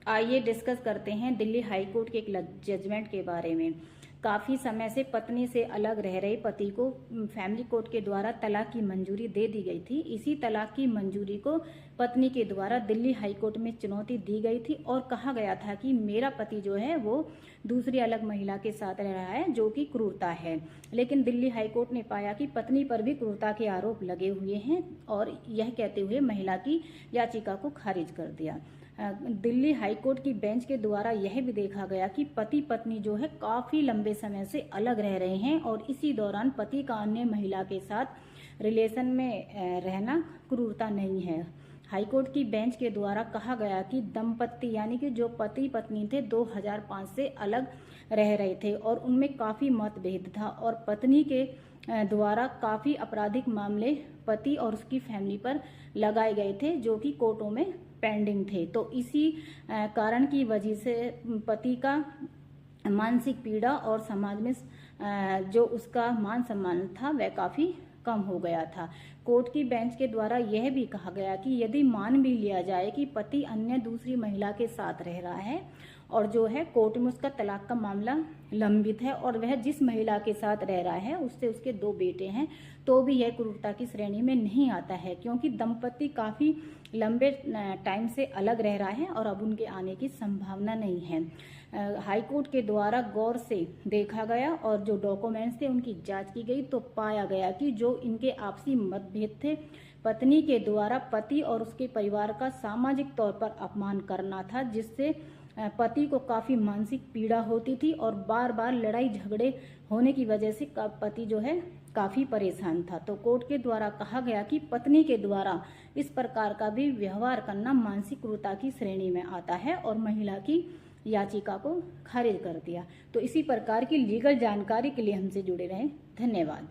आइए डिस्कस करते हैं दिल्ली हाई कोर्ट के एक जजमेंट के बारे में। काफी समय से पत्नी से अलग रह रहे पति को फैमिली कोर्ट के द्वारा तलाक की मंजूरी दे दी गई थी। इसी तलाक की मंजूरी को पत्नी के द्वारा दिल्ली हाई कोर्ट में चुनौती दी गई थी और कहा गया था कि मेरा पति जो है वो दूसरी अलग महिला के साथ रह रहा है, जो कि क्रूरता है। लेकिन दिल्ली हाई कोर्ट ने पाया कि पत्नी पर भी क्रूरता के आरोप लगे हुए हैं और यह कहते हुए महिला की याचिका को खारिज कर दिया। दिल्ली हाई कोर्ट की बेंच के द्वारा यह भी देखा गया कि पति पत्नी जो है काफी लंबे समय से अलग रह रहे हैं और इसी दौरान पति का अन्य महिला के साथ रिलेशन में रहना क्रूरता नहीं है। हाई कोर्ट की बेंच के द्वारा कहा गया कि दंपत्ति यानी कि जो पति पत्नी थे 2005 से अलग रह रहे थे और उनमें काफी मतभेद था और पत्नी के द्वारा काफी आपराधिक मामले पति और उसकी फैमिली पर लगाए गए थे, जो कि कोर्टों में पेंडिंग थे। तो इसी कारण की वजह से पति का मानसिक पीड़ा और समाज में जो उसका मान सम्मान था वह काफी कम हो गया था। कोर्ट की बेंच के द्वारा यह भी कहा गया कि यदि मान भी लिया जाए कि पति अन्य दूसरी महिला के साथ रह रहा है और जो है कोर्ट में उसका तलाक का मामला लंबित है और वह जिस महिला के साथ रह रहा है उससे उसके 2 बेटे हैं, तो भी यह क्रूरता की श्रेणी में नहीं आता है, क्योंकि दंपति काफी लंबे टाइम से अलग रह रहा है और अब उनके आने की संभावना नहीं है। हाई कोर्ट के द्वारा गौर से देखा गया और जो डॉक्यूमेंट्स थे उनकी जांच की गई तो पाया गया कि जो इनके आपसी मतभेद थे, पत्नी के द्वारा पति और उसके परिवार का सामाजिक तौर पर अपमान करना था, जिससे पति को काफी मानसिक पीड़ा होती थी और बार बार लड़ाई झगड़े होने की वजह से पति जो है काफी परेशान था। तो कोर्ट के द्वारा कहा गया कि पत्नी के द्वारा इस प्रकार का भी व्यवहार करना मानसिक क्रूरता की श्रेणी में आता है और महिला की याचिका को खारिज कर दिया। तो इसी प्रकार की लीगल जानकारी के लिए हमसे जुड़े रहें। धन्यवाद।